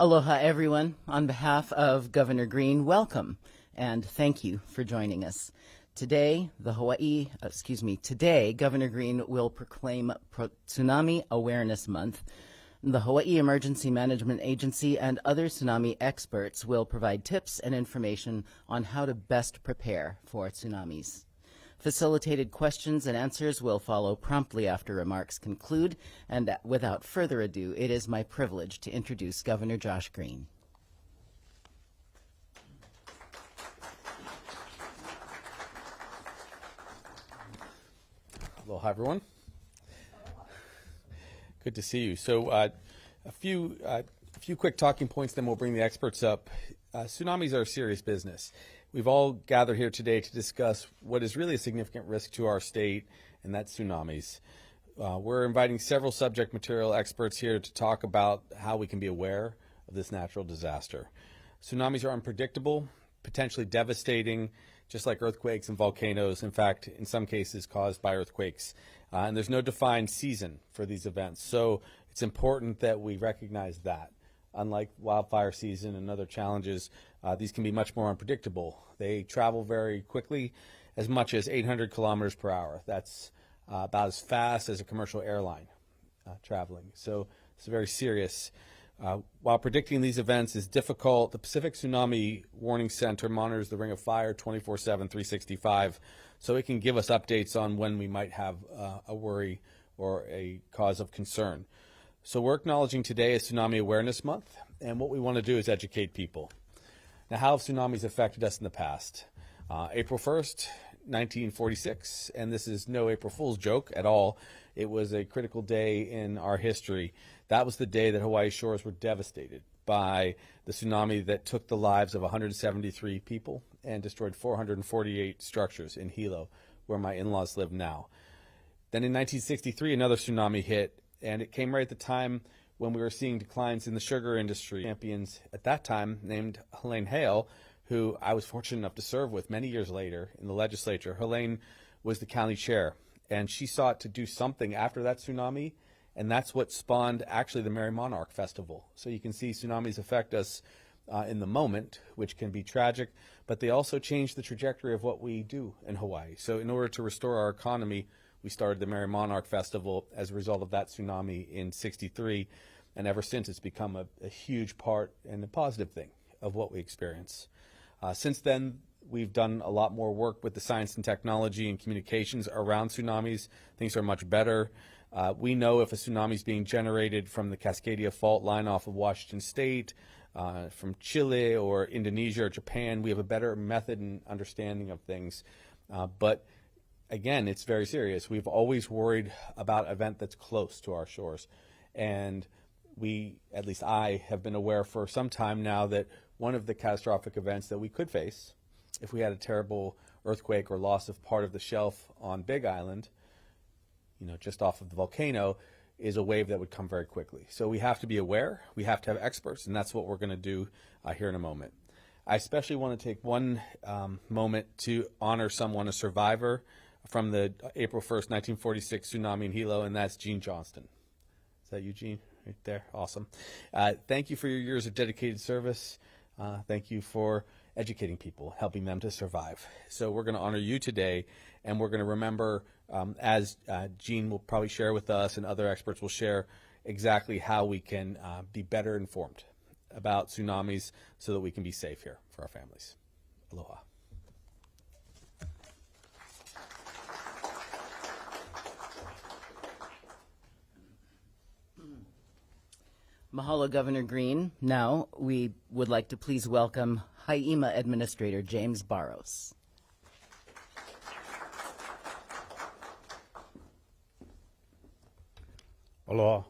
Aloha, everyone. On behalf of Governor Green, welcome and thank you for joining us. Today, Governor Green will proclaim Tsunami Awareness Month. The Hawaii Emergency Management Agency and other tsunami experts will provide tips and information on how to best prepare for tsunamis. Facilitated questions and answers will follow promptly after remarks conclude, and without further ado, it is my privilege to introduce Governor Josh Green. Aloha, everyone. Good to see you. So a few quick talking points, then we'll bring the experts up. Tsunamis are serious business. We've all gathered here today to discuss what is really a significant risk to our state, and that's tsunamis. We're inviting several subject material experts here to talk about how we can be aware of this natural disaster. Tsunamis are unpredictable, potentially devastating, just like earthquakes and volcanoes, in fact, in some cases caused by earthquakes. And there's no defined season for these events. So it's important that we recognize that. Unlike wildfire season and other challenges, these can be much more unpredictable. They travel very quickly, as much as 800 kilometers per hour. That's about as fast as a commercial airline traveling. So it's very serious. While predicting these events is difficult, the Pacific Tsunami Warning Center monitors the Ring of Fire 24/7, 365, so it can give us updates on when we might have a worry or a cause of concern. So we're acknowledging today is Tsunami Awareness Month, and what we want to do is educate people. Now, how have tsunamis affected us in the past? April 1st, 1946, and this is no April Fool's joke at all. It was a critical day in our history. That was the day that Hawaii shores were devastated by the tsunami that took the lives of 173 people and destroyed 448 structures in Hilo, where my in-laws live now. Then in 1963, another tsunami hit, and it came right at the time when we were seeing declines in the sugar industry. Champions at that time named Helene Hale, who I was fortunate enough to serve with many years later in the legislature. Helene was the county chair, and she sought to do something after that tsunami, and that's what spawned actually the Merry Monarch Festival. So you can see tsunamis affect us in the moment, which can be tragic, but they also change the trajectory of what we do in Hawaii. So in order to restore our economy, we started the Merry Monarch Festival as a result of that tsunami in '63, and ever since it's become a huge part and a positive thing of what we experience. Since then, we've done a lot more work with the science and technology and communications around tsunamis. Things are much better. We know if a tsunami is being generated from the Cascadia Fault line off of Washington State, from Chile or Indonesia or Japan. We have a better method and understanding of things. But again, it's very serious. We've always worried about an event that's close to our shores. And we, at least I, have been aware for some time now that one of the catastrophic events that we could face if we had a terrible earthquake or loss of part of the shelf on Big Island, just off of the volcano, is a wave that would come very quickly. So we have to be aware, we have to have experts, and that's what we're going to do here in a moment. I especially want to take one moment to honor someone, a survivor from the April 1st, 1946 tsunami in Hilo, and that's Gene Johnston. Is that you, Gene? Right there. Awesome. Thank you for your years of dedicated service. Thank you for educating people, helping them to survive. So we're going to honor you today, and we're going to remember, as Gene will probably share with us and other experts will share, exactly how we can be better informed about tsunamis so that we can be safe here for our families. Aloha. Mahalo, Governor Green. Now, we would like to please welcome Haima Administrator James Barros. Aloha.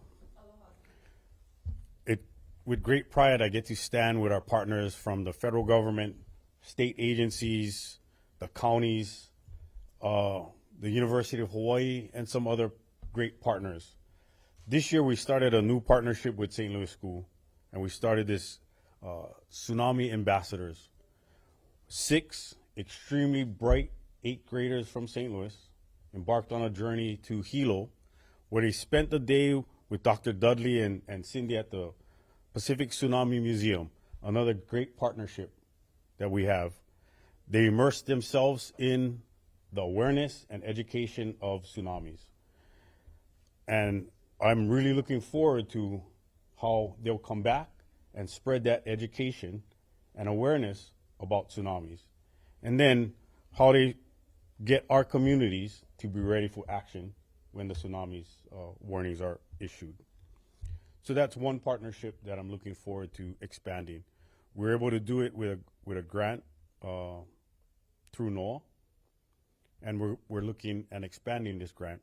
With great pride, I get to stand with our partners from the federal government, state agencies, the counties, the University of Hawaii, and some other great partners. This year, we started a new partnership with St. Louis School, and we started this Tsunami Ambassadors. 6 extremely bright 8th graders from St. Louis embarked on a journey to Hilo, where they spent the day with Dr. Dudley and Cindy at the Pacific Tsunami Museum, another great partnership that we have. They immerse themselves in the awareness and education of tsunamis. And I'm really looking forward to how they'll come back and spread that education and awareness about tsunamis. And then how they get our communities to be ready for action when the tsunamis warnings are issued. So that's one partnership that I'm looking forward to expanding. We're able to do it with a grant through NOAA, and we're looking and expanding this grant.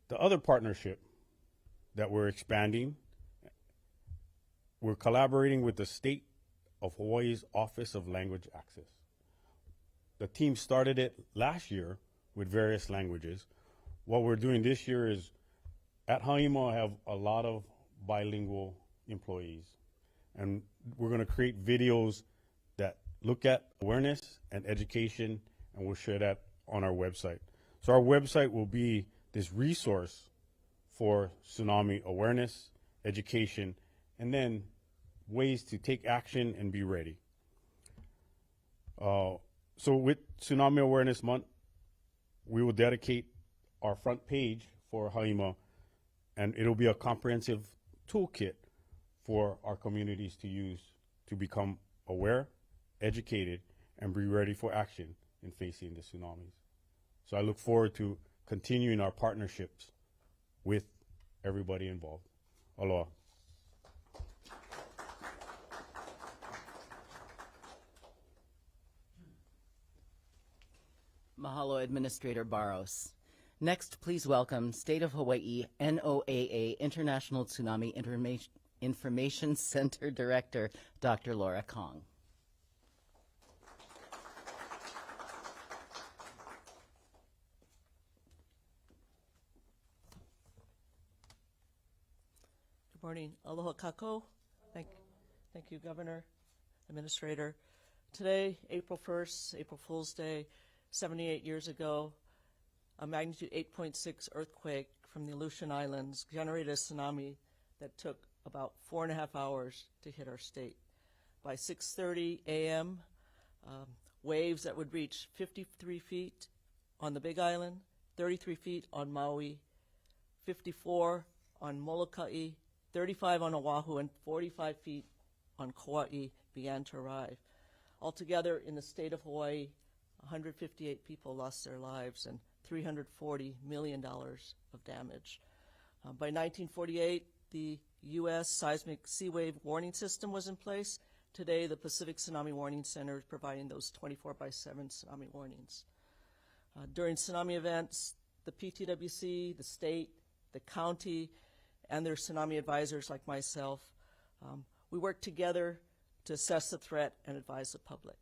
The other partnership that we're expanding, we're collaborating with the State of Hawaii's Office of Language Access. The team started it last year with various languages. What we're doing this year is, at Haima, I have a lot of bilingual employees, and we're going to create videos that look at awareness and education, and we'll share that on our website. So our website will be this resource for tsunami awareness, education, and then ways to take action and be ready. So with Tsunami Awareness Month, we will dedicate our front page for Haima, and it'll be a comprehensive toolkit for our communities to use to become aware, educated, and be ready for action in facing the tsunamis. So I look forward to continuing our partnerships with everybody involved. Aloha. Mahalo, Administrator Barros. Next, please welcome State of Hawaii NOAA International Tsunami Information Center Director, Dr. Laura Kong. Good morning. Aloha kako. Thank you, Governor, Administrator. Today, April 1st, April Fool's Day, 78 years ago, a magnitude 8.6 earthquake from the Aleutian Islands generated a tsunami that took about 4.5 hours to hit our state. By 6:30 a.m., waves that would reach 53 feet on the Big Island, 33 feet on Maui, 54 on Molokai, 35 on Oahu, and 45 feet on Kauai began to arrive. Altogether, in the state of Hawaii, 158 people lost their lives and $340 million of damage. By 1948, the U.S. seismic sea wave warning system was in place. Today, the Pacific Tsunami Warning Center is providing those 24/7 tsunami warnings. During tsunami events, the PTWC, the state, the county, and their tsunami advisors like myself, we work together to assess the threat and advise the public.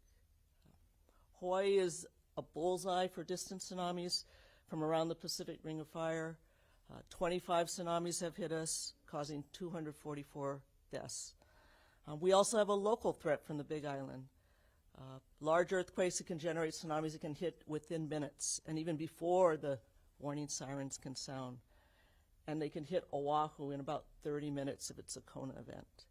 Hawaii is a bullseye for distant tsunamis from around the Pacific Ring of Fire. 25 tsunamis have hit us, causing 244 deaths. We also have a local threat from the Big Island. Large earthquakes that can generate tsunamis that can hit within minutes and even before the warning sirens can sound. And they can hit Oahu in about 30 minutes if it's a Kona event.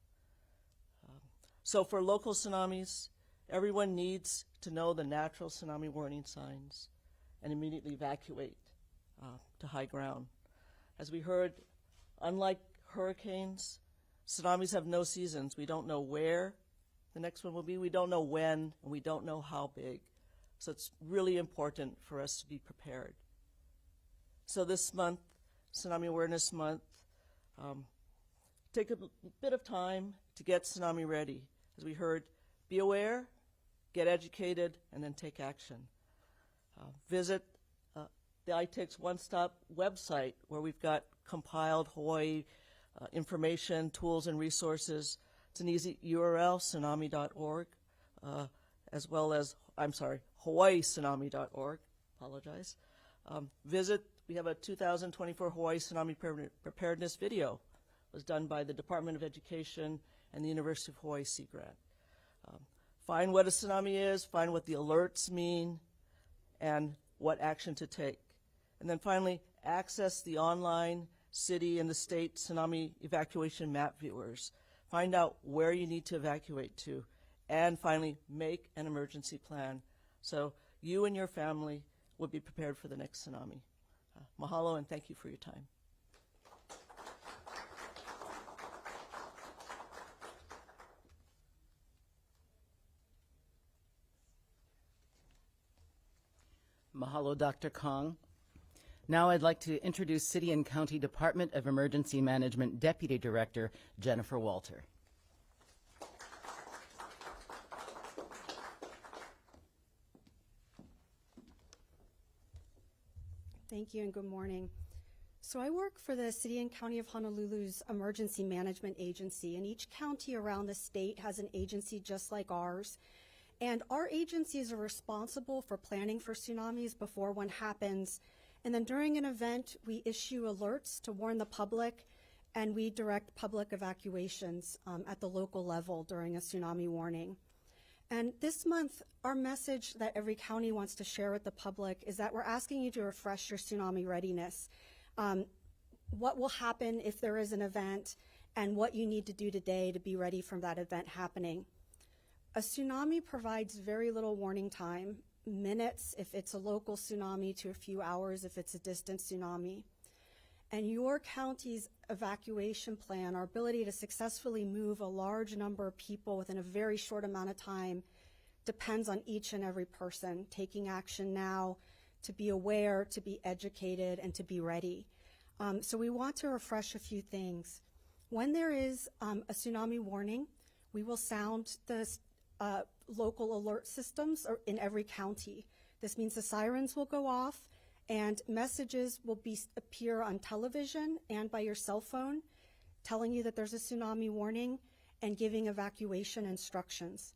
So for local tsunamis, everyone needs to know the natural tsunami warning signs and immediately evacuate to high ground. As we heard, unlike hurricanes, tsunamis have no seasons. We don't know where the next one will be. We don't know when, and we don't know how big. So it's really important for us to be prepared. So this month, Tsunami Awareness Month, take a bit of time to get tsunami ready. As we heard, be aware, get educated, and then take action. Visit the ITEX One Stop website, where we've got compiled Hawaii information, tools, and resources. It's an easy URL, tsunami.org, as well as, hawaiitsunami.org, apologize. We have a 2024 Hawaii Tsunami Preparedness video. It was done by the Department of Education and the University of Hawaii Sea Grant. Find what a tsunami is, find what the alerts mean, and what action to take. And then finally, access the online city and the state tsunami evacuation map viewers. find out where you need to evacuate to, and finally, make an emergency plan so you and your family will be prepared for the next tsunami. Mahalo, and thank you for your time. Mahalo, Dr. Kong. Now I'd like to introduce City and County Department of Emergency Management Deputy Director Jennifer Walter. Thank you and good morning. So I work for the City and County of Honolulu's Emergency Management Agency, and each county around the state has an agency just like ours. And our agencies are responsible for planning for tsunamis before one happens. And then during an event, we issue alerts to warn the public, and we direct public evacuations at the local level during a tsunami warning. And this month, our message that every county wants to share with the public is that we're asking you to refresh your tsunami readiness. What will happen if there is an event, and what you need to do today to be ready for that event happening. A tsunami provides very little warning time, minutes if it's a local tsunami to a few hours if it's a distant tsunami. And your county's evacuation plan, our ability to successfully move a large number of people within a very short amount of time, depends on each and every person taking action now to be aware, to be educated, and to be ready. So we want to refresh a few things. When there is a tsunami warning, we will sound the local alert systems in every county. This means the sirens will go off and messages will appear on television and by your cell phone telling you that there's a tsunami warning and giving evacuation instructions.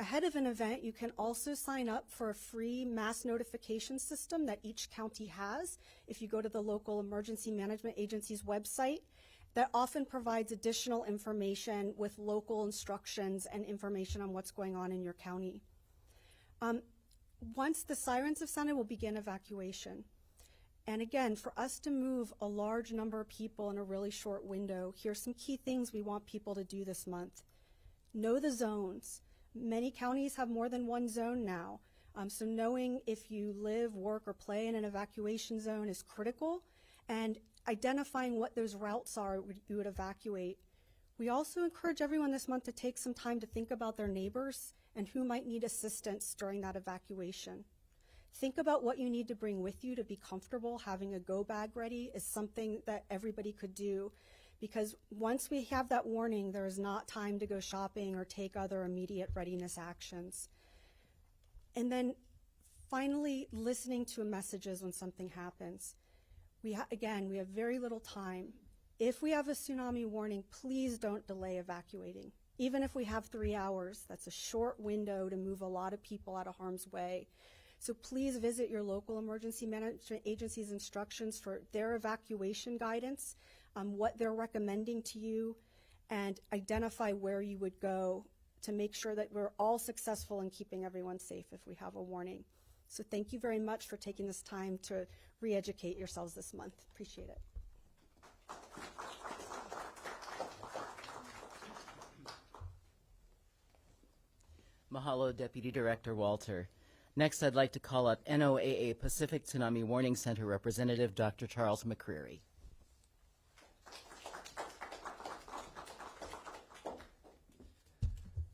Ahead of an event, you can also sign up for a free mass notification system that each county has. If you go to the local emergency management agency's website, that often provides additional information with local instructions and information on what's going on in your county. Once the sirens have sounded, we'll begin evacuation. And again, for us to move a large number of people in a really short window, here's some key things we want people to do this month. Know the zones. Many counties have more than one zone now. So knowing if you live, work, or play in an evacuation zone is critical, and identifying what those routes are you would evacuate. We also encourage everyone this month to take some time to think about their neighbors and who might need assistance during that evacuation. Think about what you need to bring with you to be comfortable. Having a go bag ready is something that everybody could do, because once we have that warning, there is not time to go shopping or take other immediate readiness actions. And then finally, listening to messages when something happens. Again, we have very little time. If we have a tsunami warning, please don't delay evacuating. Even if we have 3 hours, that's a short window to move a lot of people out of harm's way. So please visit your local emergency management agency's instructions for their evacuation guidance, what they're recommending to you, and identify where you would go to make sure that we're all successful in keeping everyone safe if we have a warning. So thank you very much for taking this time to re-educate yourselves this month. Appreciate it. Mahalo, Deputy Director Walter. Next, I'd like to call up NOAA Pacific Tsunami Warning Center Representative Dr. Charles McCreary.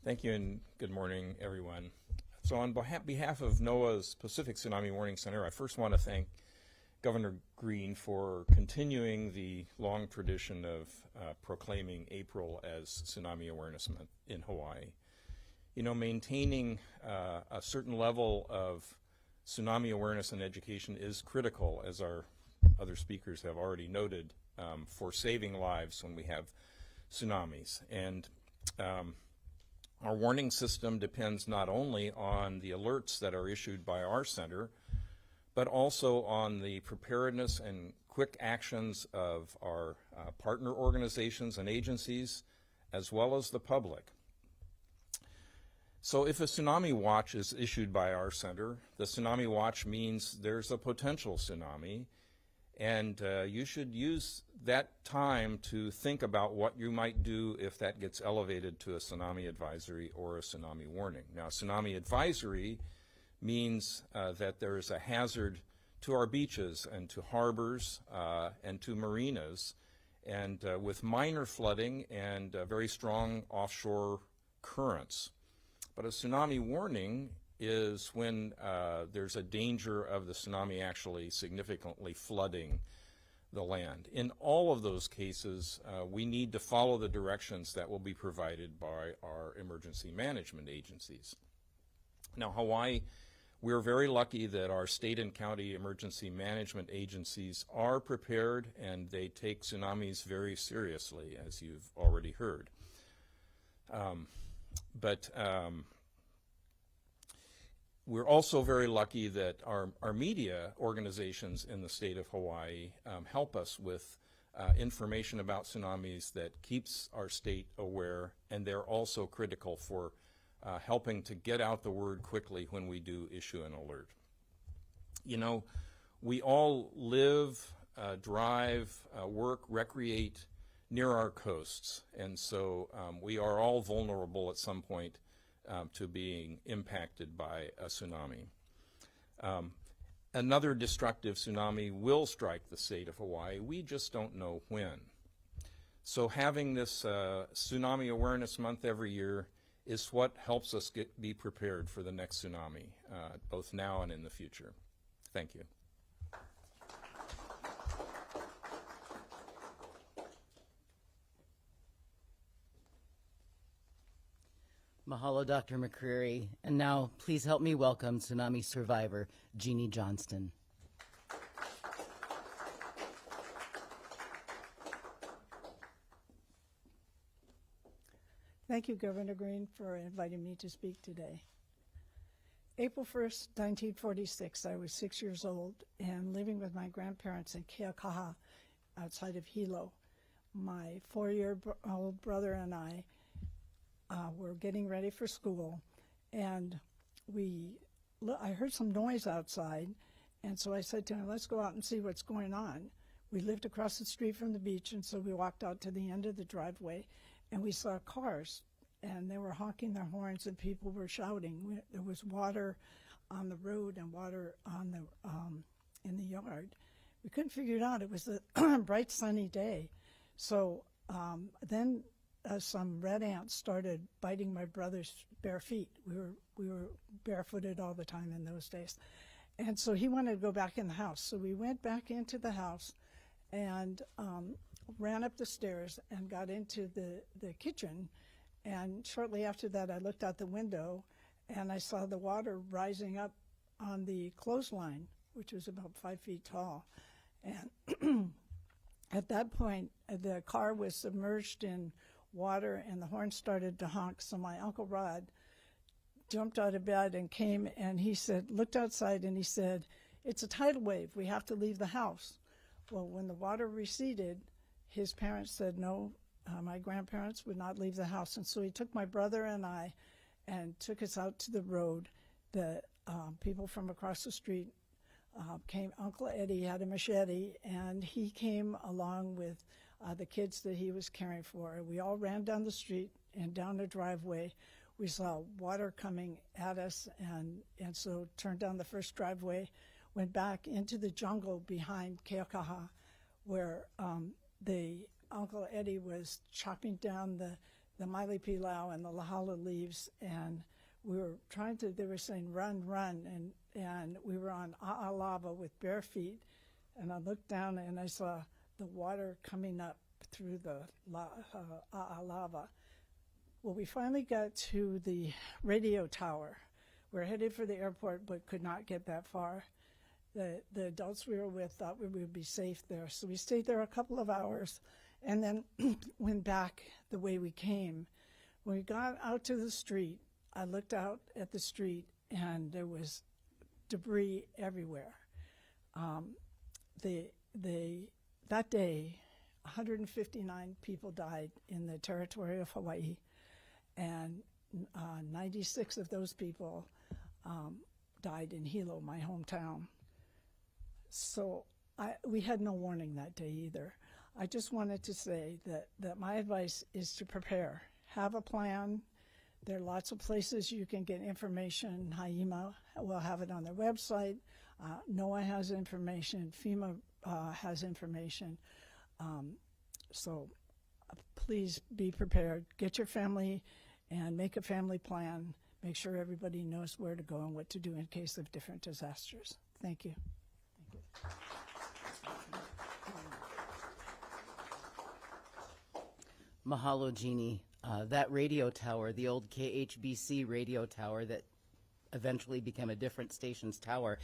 Thank you and good morning, everyone. So on behalf of NOAA's Pacific Tsunami Warning Center, I first want to thank Governor Green for continuing the long tradition of proclaiming April as Tsunami Awareness Month in Hawaii. You know, maintaining a certain level of tsunami awareness and education is critical, as our other speakers have already noted, for saving lives when we have tsunamis. And our warning system depends not only on the alerts that are issued by our center, but also on the preparedness and quick actions of our partner organizations and agencies, as well as the public. So if a tsunami watch is issued by our center, the tsunami watch means there's a potential tsunami, And you should use that time to think about what you might do if that gets elevated to a tsunami advisory or a tsunami warning. Now, tsunami advisory means that there is a hazard to our beaches and to harbors and to marinas, and with minor flooding and very strong offshore currents. But a tsunami warning is when there's a danger of the tsunami actually significantly flooding the land. In all of those cases, we need to follow the directions that will be provided by our emergency management agencies. Now, Hawaii, we're very lucky that our state and county emergency management agencies are prepared, and they take tsunamis very seriously, as you've already heard. We're also very lucky that our media organizations in the state of Hawaii help us with information about tsunamis that keeps our state aware, and they're also critical for helping to get out the word quickly when we do issue an alert. You know, we all live, drive, work, recreate near our coasts, and so we are all vulnerable at some point to being impacted by a tsunami. Another destructive tsunami will strike the state of Hawaii. We just don't know when. So having this Tsunami Awareness Month every year is what helps us be prepared for the next tsunami, both now and in the future. Thank you. Mahalo, Dr. McCreary. And now, please help me welcome tsunami survivor, Jeannie Johnston. Thank you, Governor Green, for inviting me to speak today. April 1st, 1946, I was 6 years old and living with my grandparents in Keakaha outside of Hilo. My 4-year-old brother and I were getting ready for school, and I heard some noise outside, and so I said to him, let's go out and see what's going on. We lived across the street from the beach, and so we walked out to the end of the driveway, and we saw cars, and they were honking their horns, and people were shouting. There was water on the road and water on the in the yard. We couldn't figure it out. It was a bright, sunny day. So then some red ants started biting my brother's bare feet. We were barefooted all the time in those days. And so he wanted to go back in the house. So we went back into the house and ran up the stairs and got into the kitchen. And shortly after that, I looked out the window and I saw the water rising up on the clothesline, which was about 5 feet tall. And at that point, the car was submerged in water and the horn started to honk. So my Uncle Rod jumped out of bed and came, and he said, looked outside and he said, it's a tidal wave, we have to leave the house. Well, when the water receded, his parents said no, my grandparents would not leave the house. And so he took my brother and I and took us out to the road. The people from across the street came. Uncle Eddie had a machete, and he came along with the kids that he was caring for. We all ran down the street and down the driveway. We saw water coming at us, and so turned down the first driveway, went back into the jungle behind Keakaha, where the Uncle Eddie was chopping down the maile pilau and the lahala leaves, and we were they were saying, run, run, and we were on a'a lava with bare feet, and I looked down and I saw the water coming up through the a'a lava. Well, we finally got to the radio tower. We're headed for the airport, but could not get that far. The adults we were with thought we would be safe there, so we stayed there a couple of hours and then went back the way we came. When we got out to the street, I looked out at the street, and there was debris everywhere. That day, 159 people died in the territory of Hawaii, and 96 of those people died in Hilo, my hometown. So we had no warning that day either. I just wanted to say that my advice is to prepare. Have a plan. There are lots of places you can get information. HIEMA will have it on their website. NOAA has information. FEMA has information. So please be prepared. Get your family and make a family plan. Make sure everybody knows where to go and what to do in case of different disasters. Thank you. Mahalo, Jeannie. That radio tower, the old KHBC radio tower that eventually became a different station's tower,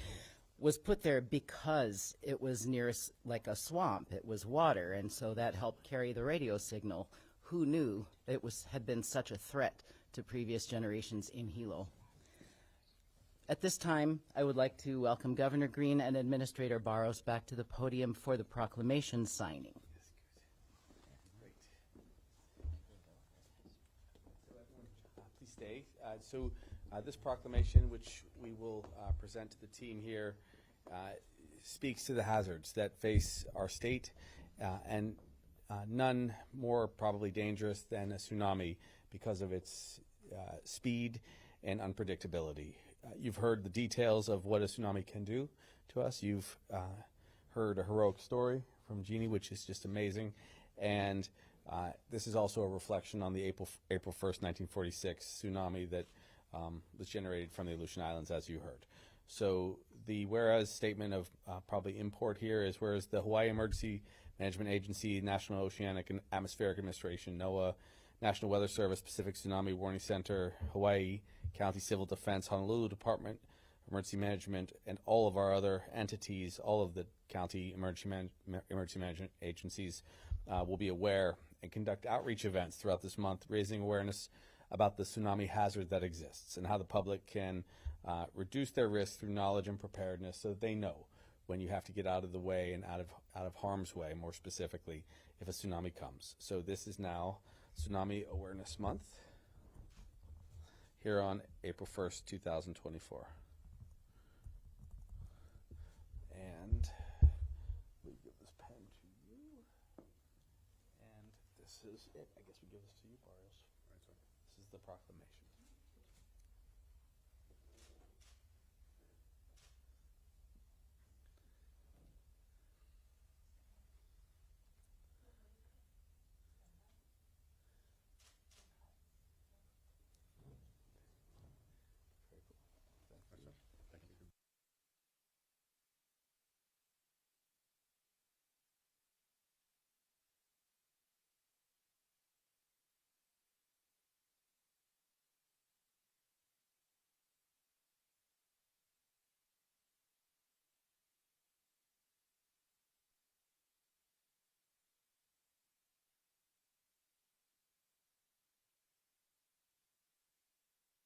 was put there because it was near like a swamp. It was water, and so that helped carry the radio signal. Who knew it had been such a threat to previous generations in Hilo? At this time, I would like to welcome Governor Green and Administrator Barros back to the podium for the proclamation signing. Please stay. This proclamation, which we will present to the team here, speaks to the hazards that face our state, and none more probably dangerous than a tsunami because of its speed and unpredictability. You've heard the details of what a tsunami can do to us. You've heard a heroic story from Jeannie, which is just amazing. And this is also a reflection on the April 1st, 1946 tsunami that was generated from the Aleutian Islands, as you heard. So the whereas statement of probably import here is, whereas the Hawaii Emergency Management Agency, National Oceanic and Atmospheric Administration, NOAA, National Weather Service, Pacific Tsunami Warning Center, Hawaii County Civil Defense, Honolulu Department of Emergency Management, and all of our other entities, all of the county emergency management agencies will be aware and conduct outreach events throughout this month, raising awareness about the tsunami hazard that exists and how the public can reduce their risk through knowledge and preparedness, so that they know when you have to get out of the way and out of harm's way, more specifically, if a tsunami comes. So this is now Tsunami Awareness Month here on April 1st, 2024. And we give this pen to you. And this is it. I guess we give this to you, Barros. This is the proclamation.